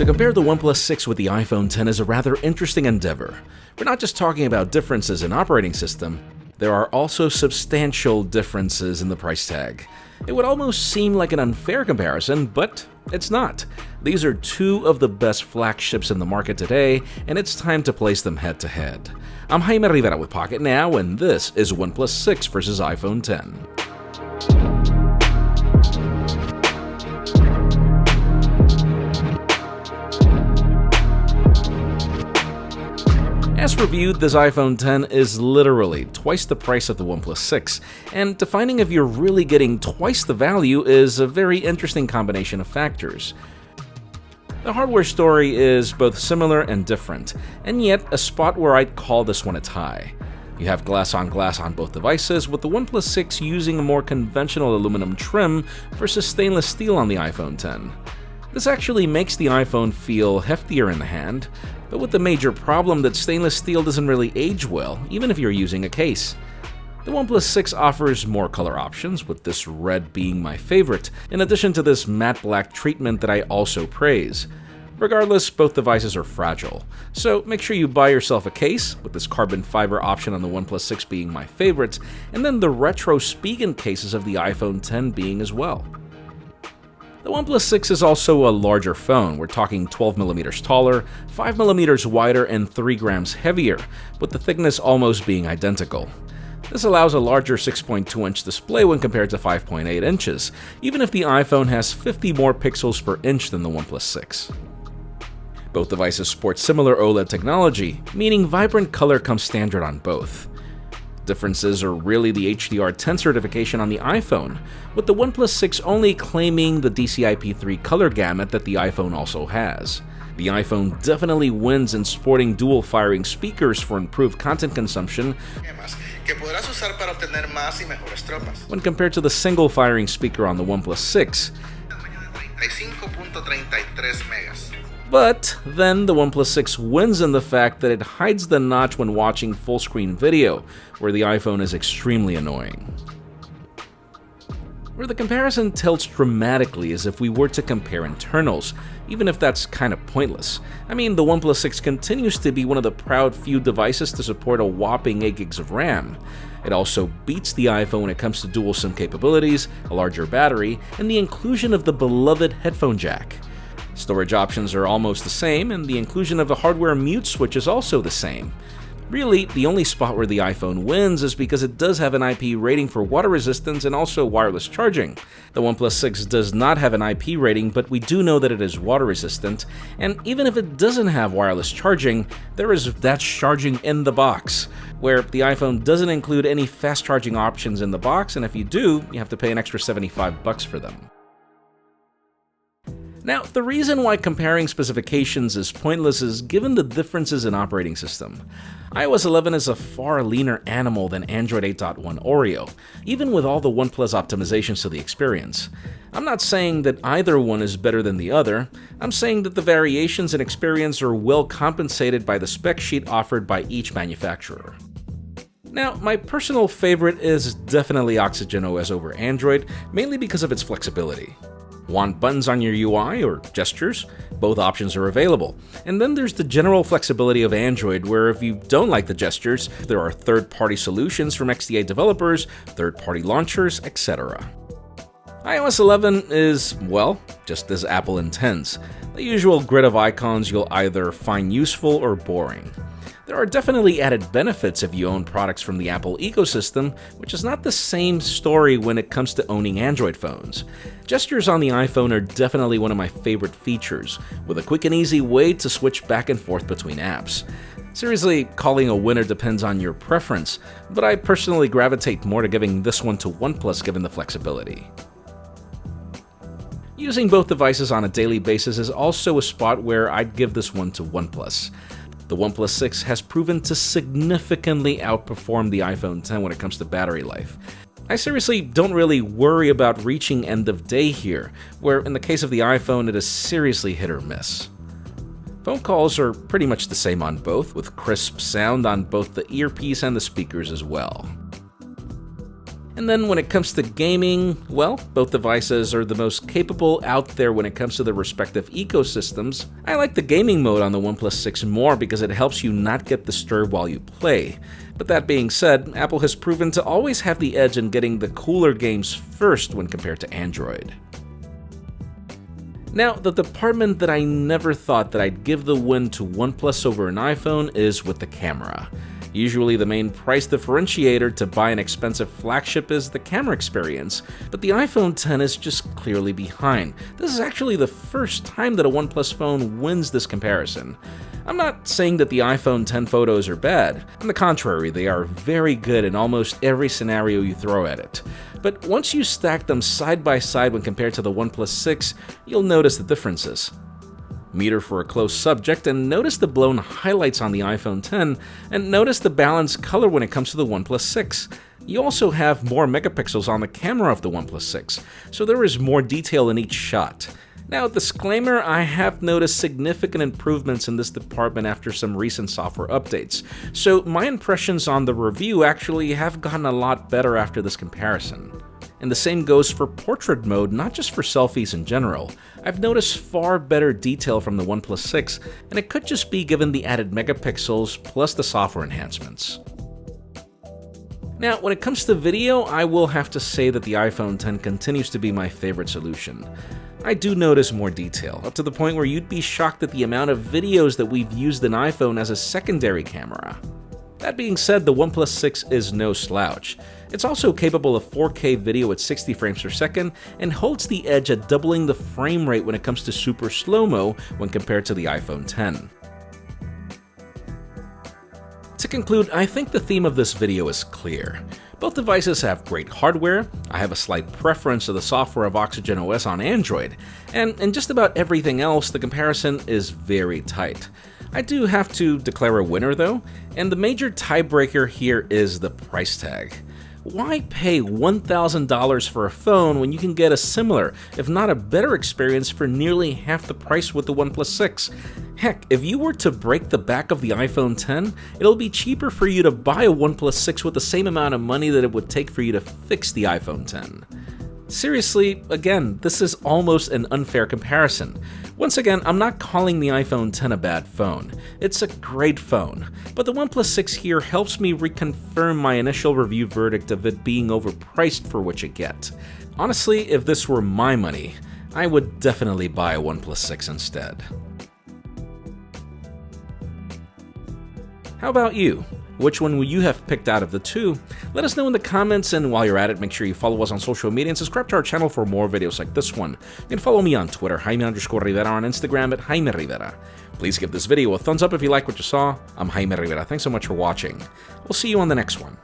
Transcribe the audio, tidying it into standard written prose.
To compare the OnePlus 6 with the iPhone X is a rather interesting endeavor. We're not just talking about differences in operating system, there are also substantial differences in the price tag. It would almost seem like an unfair comparison, but it's not. These are two of the best flagships in the market today, and it's time to place them head to head. I'm Jaime Rivera with Pocketnow, and this is OnePlus 6 versus iPhone X. As reviewed, this iPhone X is literally twice the price of the OnePlus 6, and defining if you're really getting twice the value is a very interesting combination of factors. The hardware story is both similar and different, and yet a spot where I'd call this one a tie. You have glass on both devices, with the OnePlus 6 using a more conventional aluminum trim versus stainless steel on the iPhone X. This actually makes the iPhone feel heftier in the hand, but with the major problem that stainless steel doesn't really age well, even if you're using a case. The OnePlus 6 offers more color options, with this red being my favorite, in addition to this matte black treatment that I also praise. Regardless, both devices are fragile, so make sure you buy yourself a case, with this carbon fiber option on the OnePlus 6 being my favorite, and then the retro Spigen cases of the iPhone X being as well. The OnePlus 6 is also a larger phone. We're talking 12mm taller, 5mm wider, and 3 grams heavier, with the thickness almost being identical. This allows a larger 6.2-inch display when compared to 5.8 inches, even if the iPhone has 50 more pixels per inch than the OnePlus 6. Both devices sport similar OLED technology, meaning vibrant color comes standard on both. Differences are really the HDR10 certification on the iPhone, with the OnePlus 6 only claiming the DCI-P3 color gamut that the iPhone also has. The iPhone definitely wins in sporting dual-firing speakers for improved content consumption when compared to the single-firing speaker on the OnePlus 6. But then the OnePlus 6 wins in the fact that it hides the notch when watching full-screen video, where the iPhone is extremely annoying. Where the comparison tilts dramatically is if we were to compare internals, even if that's kind of pointless. I mean, the OnePlus 6 continues to be one of the proud few devices to support a whopping 8 gigs of RAM. It also beats the iPhone when it comes to dual SIM capabilities, a larger battery, and the inclusion of the beloved headphone jack. Storage options are almost the same, and the inclusion of a hardware mute switch is also the same. Really, the only spot where the iPhone wins is because it does have an IP rating for water resistance and also wireless charging. The OnePlus 6 does not have an IP rating, but we do know that it is water resistant, and even if it doesn't have wireless charging, there is fast charging in the box, where the iPhone doesn't include any fast charging options in the box, and if you do, you have to pay an extra $75 for them. Now, the reason why comparing specifications is pointless is given the differences in operating system. iOS 11 is a far leaner animal than Android 8.1 Oreo, even with all the OnePlus optimizations to the experience. I'm not saying that either one is better than the other, I'm saying that the variations in experience are well compensated by the spec sheet offered by each manufacturer. Now, my personal favorite is definitely Oxygen OS over Android, mainly because of its flexibility. Want buttons on your UI or gestures? Both options are available. And then there's the general flexibility of Android, where if you don't like the gestures, there are third-party solutions from XDA developers, third-party launchers, etc. iOS 11 is, well, just as Apple intends. The usual grid of icons you'll either find useful or boring. There are definitely added benefits if you own products from the Apple ecosystem, which is not the same story when it comes to owning Android phones. Gestures on the iPhone are definitely one of my favorite features, with a quick and easy way to switch back and forth between apps. Seriously, calling a winner depends on your preference, but I personally gravitate more to giving this one to OnePlus given the flexibility. Using both devices on a daily basis is also a spot where I'd give this one to OnePlus. The OnePlus 6 has proven to significantly outperform the iPhone X when it comes to battery life. I seriously don't really worry about reaching end of day here, where in the case of the iPhone it is seriously hit or miss. Phone calls are pretty much the same on both, with crisp sound on both the earpiece and the speakers as well. And then when it comes to gaming, well, both devices are the most capable out there when it comes to their respective ecosystems. I like the gaming mode on the OnePlus 6 more because it helps you not get disturbed while you play. But that being said, Apple has proven to always have the edge in getting the cooler games first when compared to Android. Now, the department that I never thought that I'd give the win to OnePlus over an iPhone is with the camera. Usually the main price differentiator to buy an expensive flagship is the camera experience, but the iPhone X is just clearly behind. This is actually the first time that a OnePlus phone wins this comparison. I'm not saying that the iPhone X photos are bad. On the contrary, they are very good in almost every scenario you throw at it. But once you stack them side by side when compared to the OnePlus 6, you'll notice the differences. Meet her for a close subject and notice the blown highlights on the iPhone X, and notice the balanced color when it comes to the OnePlus 6. You also have more megapixels on the camera of the OnePlus 6, so there is more detail in each shot. Now, disclaimer, I have noticed significant improvements in this department after some recent software updates, so my impressions on the review actually have gotten a lot better after this comparison. And the same goes for portrait mode, not just for selfies in general. I've noticed far better detail from the OnePlus 6, and it could just be given the added megapixels plus the software enhancements. Now, when it comes to video, I will have to say that the iPhone X continues to be my favorite solution. I do notice more detail, up to the point where you'd be shocked at the amount of videos that we've used an iPhone as a secondary camera. That being said, the OnePlus 6 is no slouch. It's also capable of 4K video at 60 frames per second and holds the edge at doubling the frame rate when it comes to super slow-mo when compared to the iPhone X. To conclude, I think the theme of this video is clear. Both devices have great hardware, I have a slight preference to the software of Oxygen OS on Android, and in just about everything else, the comparison is very tight. I do have to declare a winner though, and the major tiebreaker here is the price tag. Why pay $1,000 for a phone when you can get a similar, if not a better experience for nearly half the price with the OnePlus 6? Heck, if you were to break the back of the iPhone X, it'll be cheaper for you to buy a OnePlus 6 with the same amount of money that it would take for you to fix the iPhone X. Seriously, again, this is almost an unfair comparison. Once again, I'm not calling the iPhone X a bad phone. It's a great phone, but the OnePlus 6 here helps me reconfirm my initial review verdict of it being overpriced for what you get. Honestly, if this were my money, I would definitely buy a OnePlus 6 instead. How about you? Which one would you have picked out of the two? Let us know in the comments, and while you're at it, make sure you follow us on social media and subscribe to our channel for more videos like this one. You can follow me on Twitter, Jaime_Rivera, on Instagram at Jaime Rivera. Please give this video a thumbs up if you like what you saw. I'm Jaime Rivera. Thanks so much for watching. We'll see you on the next one.